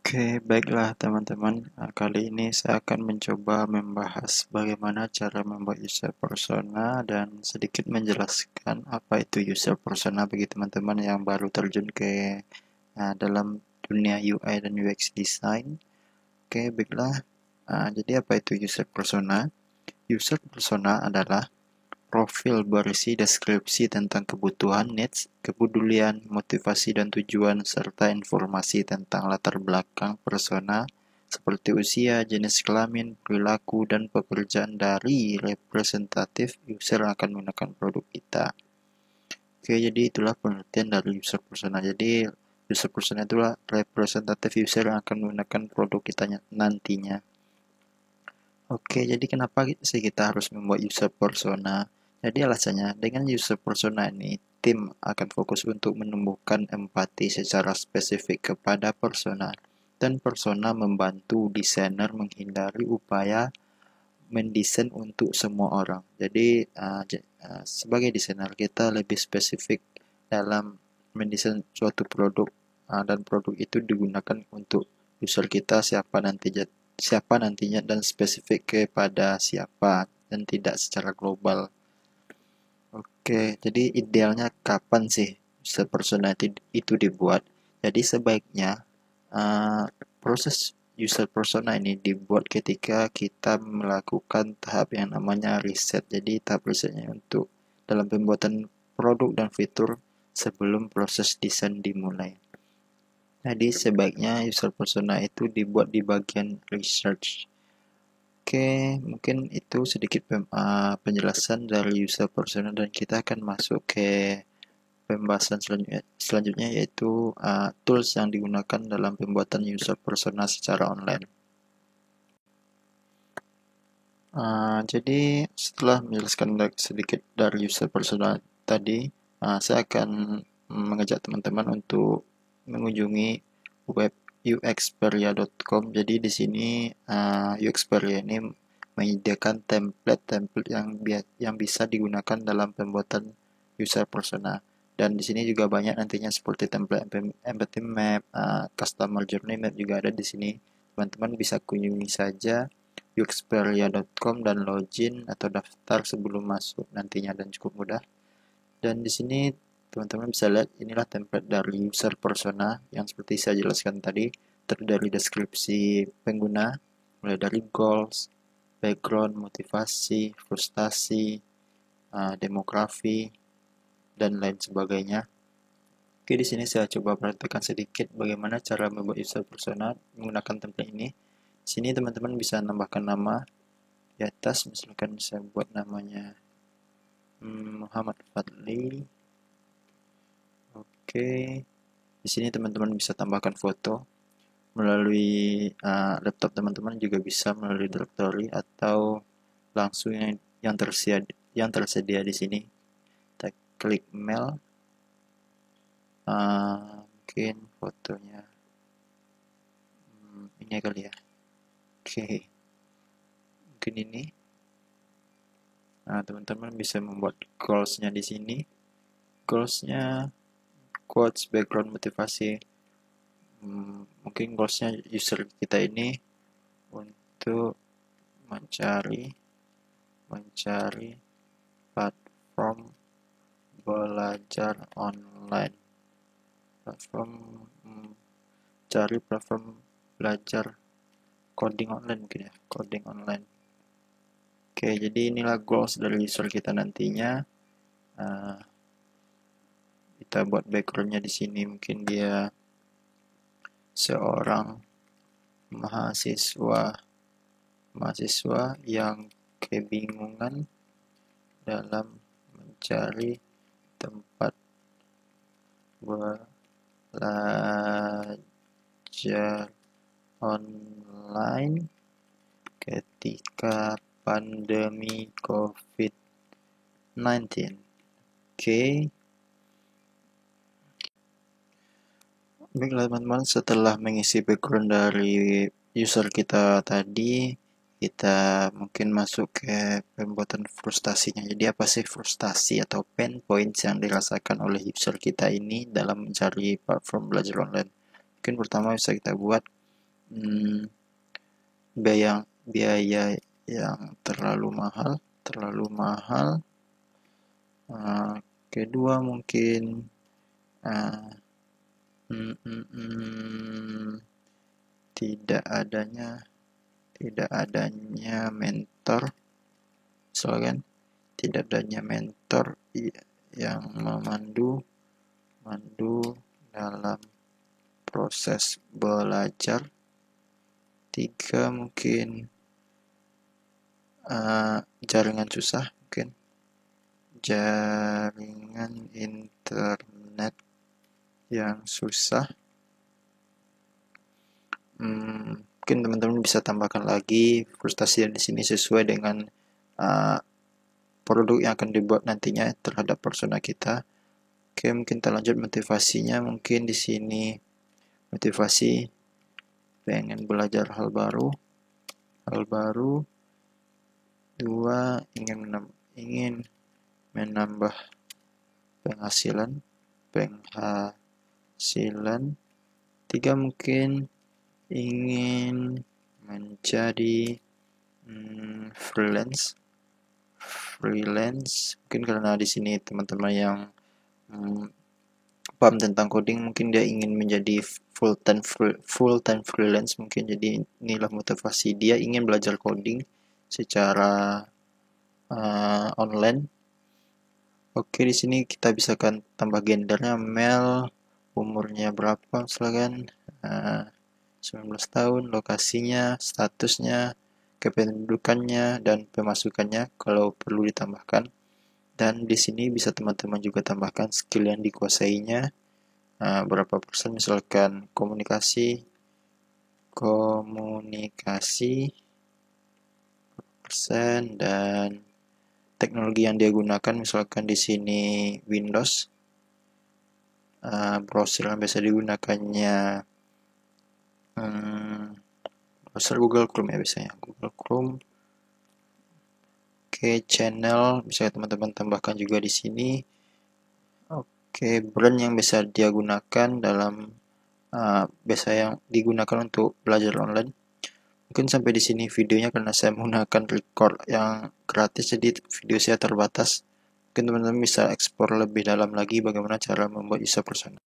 Oke, baiklah teman-teman. Kali ini saya akan mencoba membahas bagaimana cara membuat user persona dan sedikit menjelaskan apa itu user persona bagi teman-teman yang baru terjun ke dalam dunia UI dan UX design. Oke, baiklah. Jadi apa itu user persona? User persona adalah profil berisi deskripsi tentang kebutuhan, needs, kepedulian, motivasi dan tujuan, serta informasi tentang latar belakang persona seperti usia, jenis kelamin, perilaku, dan pekerjaan dari representatif user yang akan menggunakan produk kita. Oke, jadi itulah pengertian dari user persona. Jadi user persona itulah representatif user yang akan menggunakan produk kita nantinya. Oke, jadi kenapa sih kita harus membuat user persona? Jadi alasannya, dengan user persona ini, tim akan fokus untuk menumbuhkan empati secara spesifik kepada persona. Dan persona membantu desainer menghindari upaya mendesain untuk semua orang. Jadi, sebagai desainer, kita lebih spesifik dalam mendesain suatu produk, dan produk itu digunakan untuk user kita siapa nantinya dan spesifik kepada siapa dan tidak secara global. Oke, jadi idealnya kapan sih user persona itu dibuat? Jadi sebaiknya proses user persona ini dibuat ketika kita melakukan tahap yang namanya riset. Jadi tahap risetnya untuk dalam pembuatan produk dan fitur sebelum proses desain dimulai. Jadi sebaiknya user persona itu dibuat di bagian research. Oke, mungkin itu sedikit penjelasan dari user persona dan kita akan masuk ke pembahasan selanjutnya yaitu tools yang digunakan dalam pembuatan user persona secara online. Jadi setelah menjelaskan sedikit dari user persona tadi, saya akan mengajak teman-teman untuk mengunjungi web uxperia.com. Jadi di sini uxperia ini menyediakan template-template yang bisa digunakan dalam pembuatan user persona. Dan di sini juga banyak nantinya seperti template empathy map, customer journey map juga ada di sini. Teman-teman bisa kunjungi saja uxperia.com dan login atau daftar sebelum masuk nantinya dan cukup mudah. Dan di sini teman-teman bisa lihat inilah template dari user persona yang seperti saya jelaskan tadi, terdiri dari deskripsi pengguna, mulai dari goals, background, motivasi, frustasi, demografi, dan lain sebagainya. Oke, di sini saya coba perhatikan sedikit bagaimana cara membuat user persona menggunakan template ini. Di sini teman-teman bisa tambahkan nama di atas, misalkan saya buat namanya Muhammad Fadli. Oke, di sini teman-teman bisa tambahkan foto melalui laptop teman-teman, juga bisa melalui directory atau langsung yang tersedia di sini. Kita klik mail, mungkin fotonya ini kali ya. Oke, mungkin ini. Teman-teman bisa membuat goals-nya di sini. Goals-nya quotes, background, motivasi. Mungkin goals-nya user kita ini untuk mencari platform belajar online. Cari platform belajar coding online mungkin ya, coding online. Oke, jadi inilah goals dari user kita nantinya. Kita buat backgroundnya di sini, mungkin dia seorang mahasiswa yang kebingungan dalam mencari tempat belajar online ketika pandemi COVID-19. Oke. Baiklah teman-teman, setelah mengisi background dari user kita tadi, kita mungkin masuk ke pembuatan frustasinya. Jadi apa sih frustasi atau pain points yang dirasakan oleh user kita ini dalam mencari platform belajar online? Mungkin pertama bisa kita buat biaya yang terlalu mahal. Kedua mungkin tidak adanya mentor, misalkan tidak adanya mentor yang memandu dalam proses belajar. Tiga mungkin jaringan susah, mungkin jaringan internet yang susah. Mungkin teman-teman bisa tambahkan lagi frustasi di sini sesuai dengan produk yang akan dibuat nantinya terhadap persona kita. Oke, mungkin kita lanjut motivasinya. Mungkin di sini motivasi pengen belajar hal baru. Dua, ingin menambah penghasilan. Tiga, mungkin ingin menjadi freelance. Mungkin karena di sini teman-teman yang paham tentang coding, mungkin dia ingin menjadi full time freelance mungkin. Jadi inilah motivasi dia, ingin belajar coding secara online. Oke, di sini kita bisa kan tambah gendernya male, umurnya berapa misalkan 19 tahun, lokasinya, statusnya, kependudukannya, dan pemasukannya kalau perlu ditambahkan. Dan di sini bisa teman-teman juga tambahkan skill yang dikuasainya, berapa persen, misalkan komunikasi persen, dan teknologi yang dia gunakan, misalkan di sini Windows, browser yang biasa digunakannya browser Google Chrome ya biasanya, Google Chrome. Oke, channel bisa teman-teman tambahkan juga di sini. Oke, brand yang bisa dia gunakan dalam biasa yang digunakan untuk belajar online. Mungkin sampai di sini videonya karena saya menggunakan record yang gratis, jadi video saya terbatas. Mungkin teman-teman bisa eksplor lebih dalam lagi bagaimana cara membuat user persona.